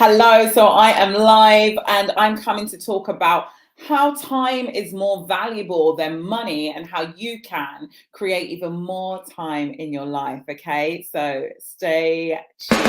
Hello, so I am live and I'm coming to talk about how time is more valuable than money and how you can create even more time in your life. Okay, so stay tuned.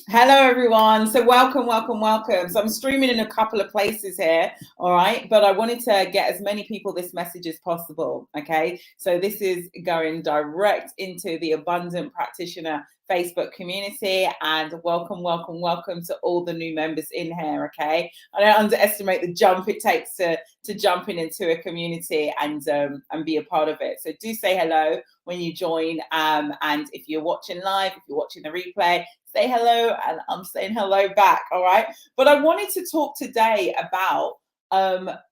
Hello, everyone. So welcome. So I'm streaming in a couple of places here, all right? But I wanted to get as many people this message as possible, okay? So this is going direct into the Abundant Practitioner Facebook community, and welcome to all the new members in here, okay? I don't underestimate the jump it takes to jumping into a community and be a part of it. So do say hello when you join, and if you're watching live, if you're watching the replay, say hello and I'm saying hello back. All right. But I wanted to talk today about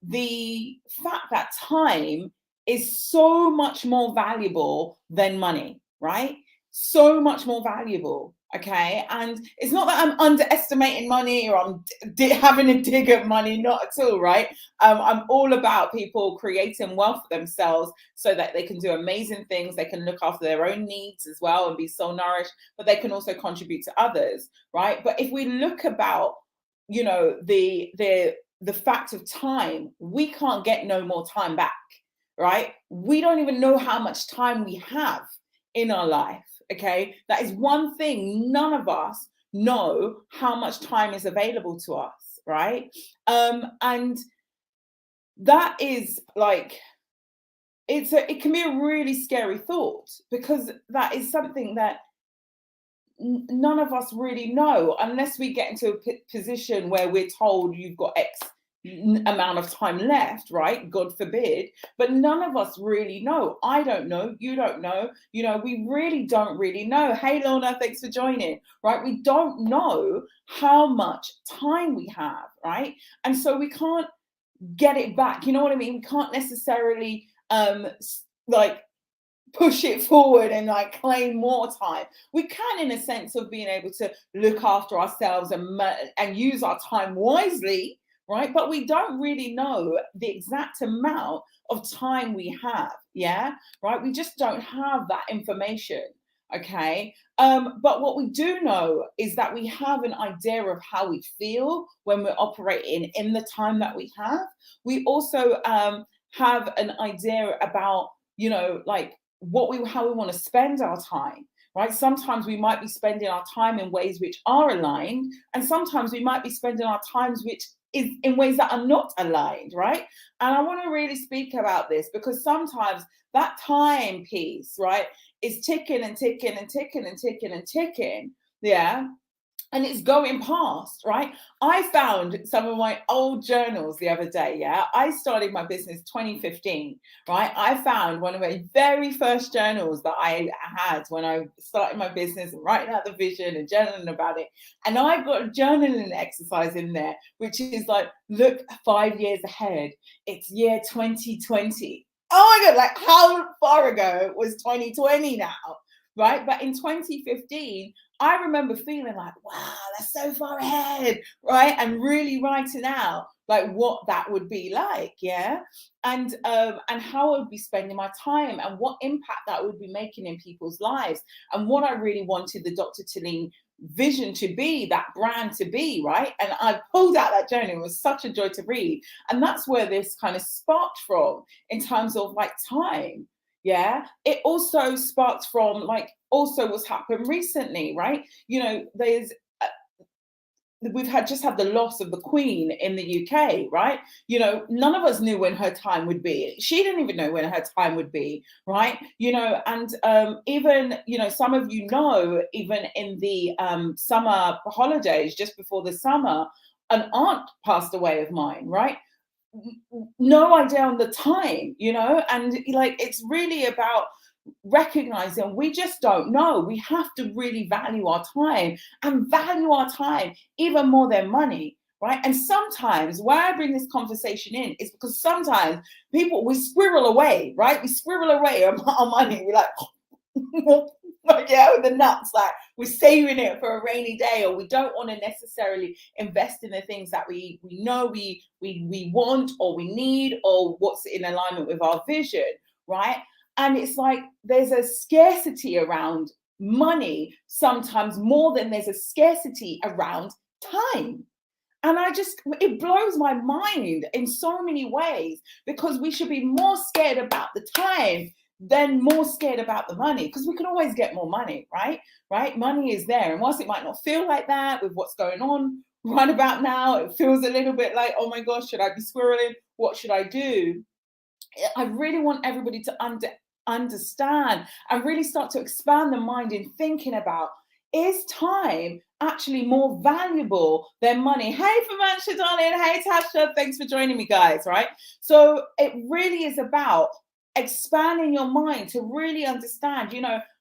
the fact that time is so much more valuable than money, right? So much more valuable. Okay. And it's not that I'm underestimating money or I'm having a dig at money, not at all, right? I'm all about people creating wealth for themselves so that they can do amazing things. They can look after their own needs as well and be soul nourished, but they can also contribute to others, right? But if we look about, you know, the fact of time, we can't get no more time back, right? We don't even know how much time we have in our life. Okay, that is one thing. None of us know how much time is available to us, right? And that is like, it can be a really scary thought, because that is something that none of us really know unless we get into a position where we're told you've got X amount of time left, right? God forbid. But none of us really know. I don't know. You don't know. You know, we really don't really know. Hey, Lorna, thanks for joining, right? We don't know how much time we have, right? And so we can't get it back. You know what I mean? We can't necessarily like push it forward and like claim more time. We can, in a sense of being able to look after ourselves and use our time wisely, right? But we don't really know the exact amount of time we have. Yeah, right. We just don't have that information. Okay. But what we do know is that we have an idea of how we feel when we're operating in the time that we have. We also have an idea about, you know, like how we want to spend our time, right? Sometimes we might be spending our time in ways which are aligned, and sometimes we might be spending our times which is in ways that are not aligned, right? And I want to really speak about this because sometimes that time piece, right, is ticking and ticking and ticking and ticking and ticking. Yeah. And it's going past, right? I found some of my old journals the other day. Yeah, I started my business 2015, right? I found one of my very first journals that I had when I started my business, and writing out the vision and journaling about it. And I've got a journaling exercise in there, which is like, look 5 years ahead. It's year 2020. Oh my God, like how far ago was 2020 now? Right. But in 2015, I remember feeling like, wow, that's so far ahead, right? And really writing out like what that would be like, yeah, and how I would be spending my time and what impact that would be making in people's lives, and what I really wanted the Dr. Tilean vision to be, that brand to be, right? And I pulled out that journey. It was such a joy to read, and that's where this kind of sparked from in terms of like time. Yeah, it also sparked from like also what's happened recently, right? You know, we've just had the loss of the Queen in the UK, right? You know, none of us knew when her time would be. She didn't even know when her time would be, right? You know, and even, you know, some of you know, even in the summer holidays, just before the summer, an aunt passed away of mine, right? No idea on the time, you know, and like it's really about recognizing we just don't know. We have to really value our time, and value our time even more than money, right? And sometimes why I bring this conversation in is because sometimes we squirrel away, right? We squirrel away our money. We're like, like, yeah, with the nuts, like we're saving it for a rainy day, or we don't want to necessarily invest in the things that we know we want or we need, or what's in alignment with our vision, right? And it's like there's a scarcity around money, sometimes more than there's a scarcity around time. And it blows my mind in so many ways, because we should be more scared about the time than more scared about the money, because we can always get more money, right? Right? Money is there. And whilst it might not feel like that with what's going on right about now, it feels a little bit like, oh my gosh, should I be squirreling? What should I do? I really want everybody to understand and really start to expand the mind in thinking about, is time actually more valuable than money? Hey, Famancha, darling. Hey, Tasha. Thanks for joining me, guys. Right. So it really is about expanding your mind to really understand,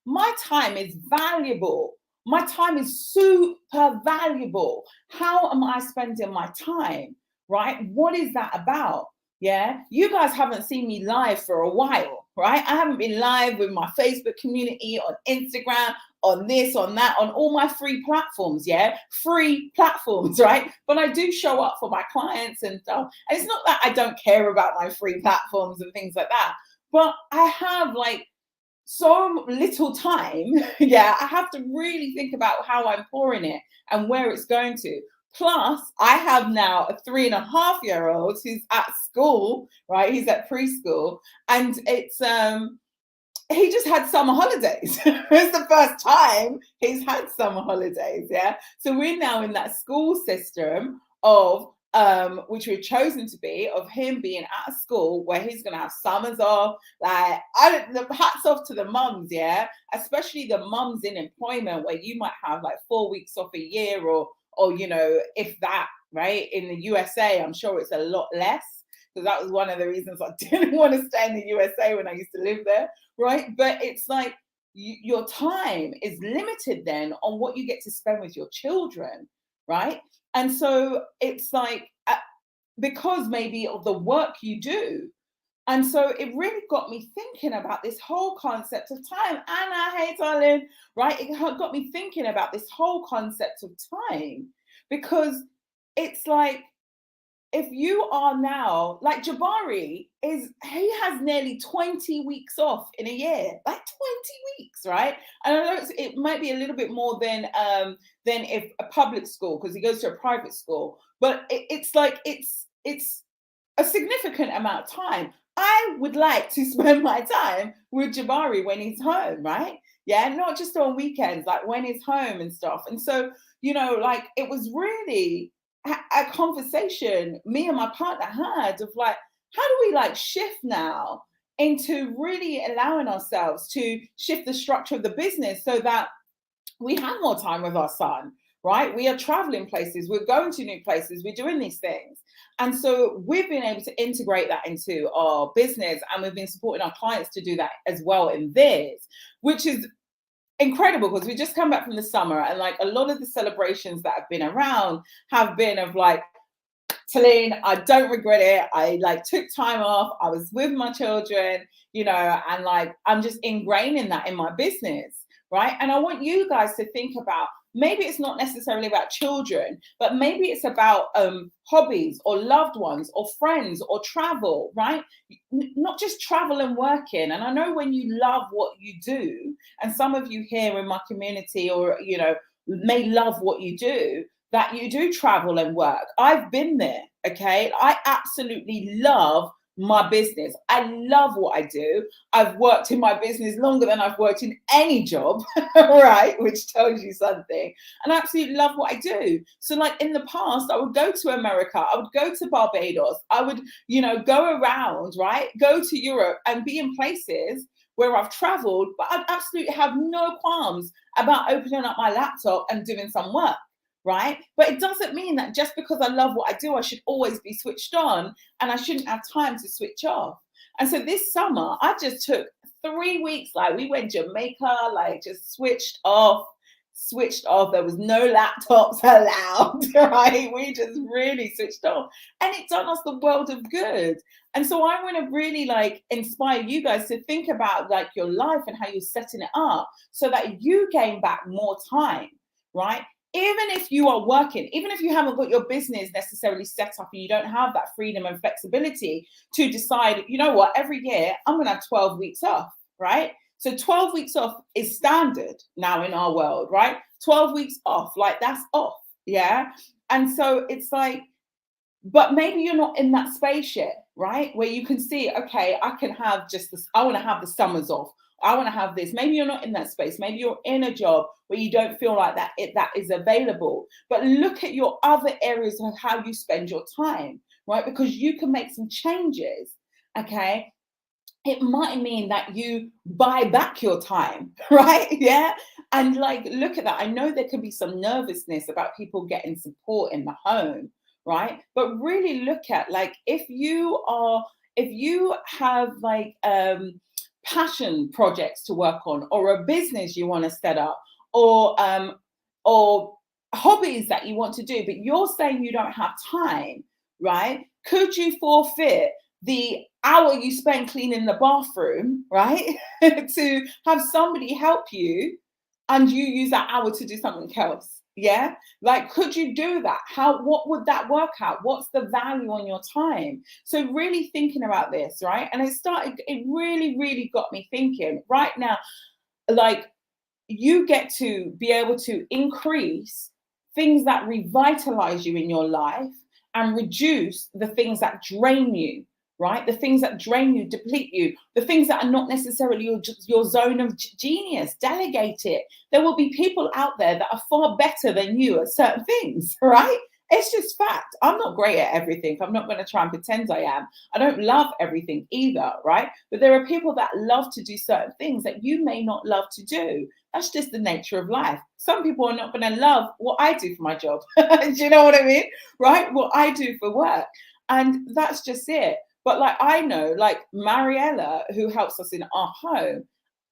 my time is valuable. My time is super valuable. How am I spending my time? Right. What is that about? Yeah, you guys haven't seen me live for a while, right? I haven't been live with my Facebook community, on Instagram, on this, on that, on all my free platforms, yeah? Free platforms, right? But I do show up for my clients and stuff. And it's not that I don't care about my free platforms and things like that, but I have like so little time, yeah, I have to really think about how I'm pouring it and where it's going to. Plus, I have now a 3.5-year-old who's at school, right? He's at preschool, and it's he just had summer holidays. It's the first time he's had summer holidays, yeah. So we're now in that school system of which we've chosen to be, of him being at a school where he's gonna have summers off. Like, hats off to the mums, yeah, especially the mums in employment where you might have like 4 weeks off a year, or if that, right? In the USA, I'm sure it's a lot less, because that was one of the reasons I didn't want to stay in the USA when I used to live there, right? But it's like your time is limited then on what you get to spend with your children, right? And so it's like, because maybe of the work you do. And so it really got me thinking about this whole concept of time. Anna, hey, darling, right? It got me thinking about this whole concept of time, because it's like, if you are now, like Jabari he has nearly 20 weeks off in a year, like 20 weeks, right? And I know it might be a little bit more than if a public school, because he goes to a private school, but it's like, it's a significant amount of time. I would like to spend my time with Jabari when he's home, right? Yeah, not just on weekends, like when he's home and stuff. And so, like, it was really a conversation me and my partner had of like, how do we like shift now into really allowing ourselves to shift the structure of the business so that we have more time with our son, right? We are traveling places, we're going to new places, we're doing these things. And so we've been able to integrate that into our business, and we've been supporting our clients to do that as well in theirs, which is incredible, because we just come back from the summer, and like a lot of the celebrations that have been around have been of like, Tilean, I don't regret it. I like took time off. I was with my children, and like I'm just ingraining that in my business, right? And I want you guys to think about, maybe it's not necessarily about children, but maybe it's about hobbies or loved ones or friends or travel, right? Not just travel and working. And I know when you love what you do, and some of you here in my community, or, may love what you do, that you do travel and work. I've been there, okay? I absolutely love my business. I love what I do. I've worked in my business longer than I've worked in any job, right? Which tells you something. And I absolutely love what I do. So like in the past, I would go to America, I would go to Barbados, I would, go around, right? Go to Europe and be in places where I've traveled, but I'd absolutely have no qualms about opening up my laptop and doing some work. Right? But it doesn't mean that just because I love what I do, I should always be switched on, and I shouldn't have time to switch off. And so this summer, I just took 3 weeks. Like, we went Jamaica, like just switched off. There was no laptops allowed, right? We just really switched off, and it done us the world of good. And so I want to really like inspire you guys to think about like your life and how you're setting it up so that you gain back more time, right? Even if you are working, even if you haven't got your business necessarily set up and you don't have that freedom and flexibility to decide, you know what, every year I'm going to have 12 weeks off. right? So 12 weeks off is standard now in our world, right? 12 weeks off, like that's off, yeah? And so it's like, but maybe you're not in that space yet, right? Where you can see, okay, I can have just this, I want to have the summers off. I want to have this. Maybe you're not in that space. Maybe you're in a job where you don't feel like that is available. But look at your other areas of how you spend your time, right? Because you can make some changes, okay? It might mean that you buy back your time, right? Yeah. And like, look at that. I know there can be some nervousness about people getting support in the home, right? But really look at like, if you have like passion projects to work on, or a business you want to set up, or hobbies that you want to do, but you're saying you don't have time, right? Could you forfeit the hour you spend cleaning the bathroom, right? To have somebody help you, and you use that hour to do something else? Yeah. Like, could you do that? What would that work out? What's the value on your time? So really thinking about this, right? And it really, really got me thinking right now, like, you get to be able to increase things that revitalize you in your life and reduce the things that drain you, right? The things that drain you, deplete you, the things that are not necessarily your zone of genius. Delegate it. There will be people out there that are far better than you at certain things, right? It's just fact. I'm not great at everything. I'm not going to try and pretend I am. I don't love everything either, right? But there are people that love to do certain things that you may not love to do. That's just the nature of life. Some people are not going to love what I do for my job. Do you know what I mean? Right? What I do for work. And that's just it. But like, I know, like Mariella, who helps us in our home,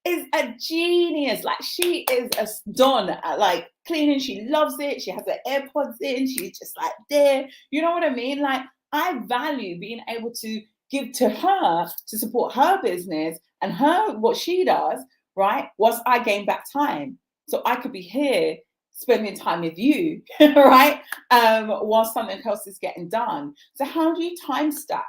is a genius. Like, she is a don at like cleaning. She loves it. She has her AirPods in. She's just like there. You know what I mean? Like, I value being able to give to her to support her business and what she does, right? Whilst I gain back time. So I could be here spending time with you, right? While something else is getting done. So how do you time stack,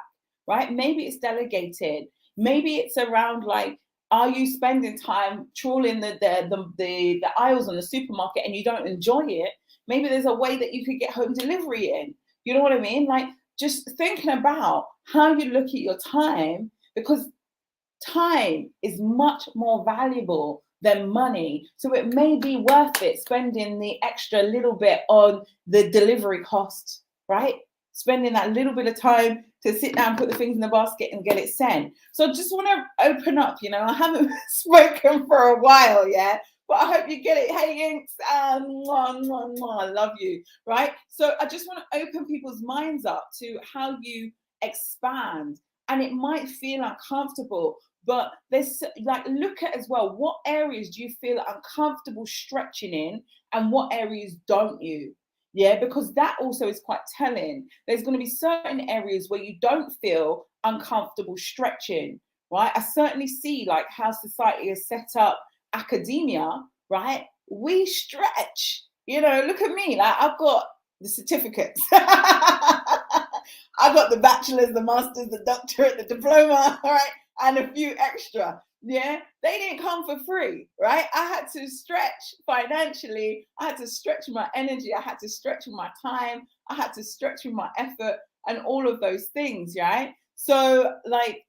right? Maybe it's delegated. Maybe it's around like, are you spending time trawling the aisles in the supermarket and you don't enjoy it? Maybe there's a way that you could get home delivery in. You know what I mean? Like, just thinking about how you look at your time, because time is much more valuable than money. So it may be worth it spending the extra little bit on the delivery cost, right? Spending that little bit of time to sit down, put the things in the basket and get it sent. So I just want to open up, I haven't spoken for a while, yeah? But I hope you get it. Hey, Inks, I love you, right? So I just want to open people's minds up to how you expand. And it might feel uncomfortable, but there's like, look at as well, what areas do you feel uncomfortable stretching in and what areas don't you? Yeah, because that also is quite telling. There's going to be certain areas where you don't feel uncomfortable stretching, right? I certainly see like how society has set up academia, right? We stretch, look at me. Like, I've got the certificates. I've got the bachelor's, the master's, the doctorate, the diploma, all right, and a few extra. Yeah, they didn't come for free, right? I had to stretch financially. I had to stretch my energy. I had to stretch my time. I had to stretch my effort and all of those things, right? So like,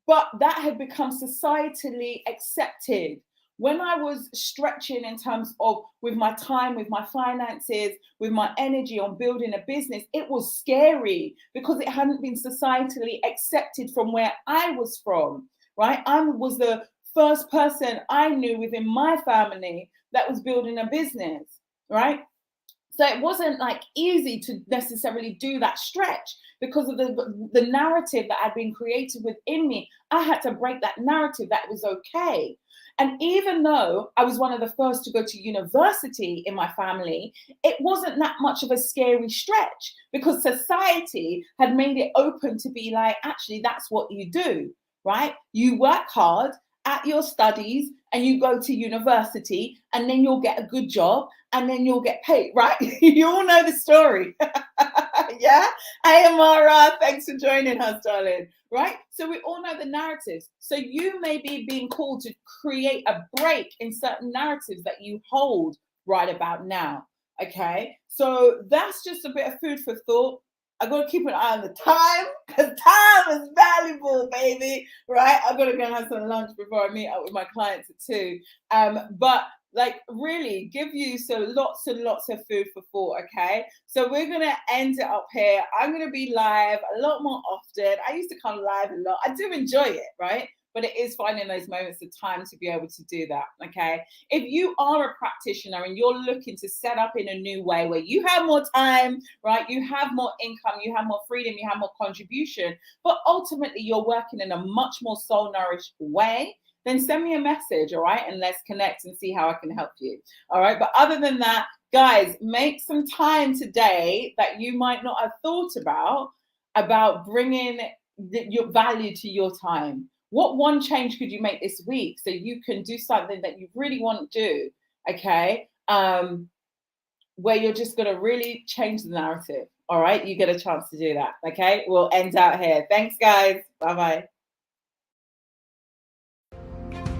but that had become societally accepted. When I was stretching in terms of with my time, with my finances, with my energy on building a business, it was scary because it hadn't been societally accepted from where I was from, right? I was the first person I knew within my family that was building a business, right? So it wasn't like easy to necessarily do that stretch because of the narrative that had been created within me. I had to break that narrative that it was okay. And even though I was one of the first to go to university in my family, it wasn't that much of a scary stretch because society had made it open to be like, actually, that's what you do, right? You work hard at your studies and you go to university and then you'll get a good job and then you'll get paid, right? You all know the story. Yeah. Hey, Amara, thanks for joining us, darling. Right? So we all know the narratives. So you may be being called to create a break in certain narratives that you hold right about now. Okay. So that's just a bit of food for thought. I got to keep an eye on the time because time is valuable, baby. Right? I'm going to go and have some lunch before I meet up with my clients at 2. But like really give you lots and lots of food for thought. Okay, so we're gonna end it up here. I'm gonna be live a lot more often. I used to come live a lot. I do enjoy it, right? But it is finding those moments of time to be able to do that. Okay, if you are a practitioner and you're looking to set up in a new way where you have more time, right, you have more income, you have more freedom, you have more contribution, but ultimately you're working in a much more soul nourished way, then send me a message, all right? And let's connect and see how I can help you, all right? But other than that, guys, make some time today that you might not have thought about bringing your value to your time. What one change could you make this week so you can do something that you really want to do, okay? Where you're just going to really change the narrative, all right? You get a chance to do that, okay? We'll end out here. Thanks, guys. Bye-bye.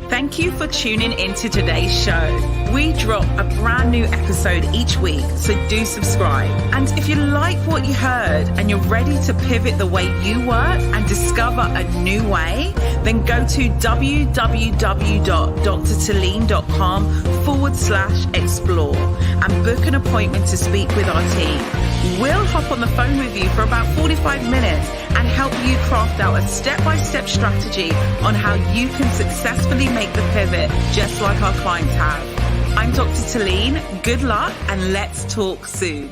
Thank you for tuning into today's show. We drop a brand new episode each week, so do subscribe. And if you like what you heard and you're ready to pivot the way you work and discover a new way, then go to www.drtilean.com/explore and book an appointment to speak with our team. We'll hop on the phone with you for about 45 minutes and help you craft out a step-by-step strategy on how you can successfully make the pivot just like our clients have. I'm Dr. Tilean. Good luck and let's talk soon.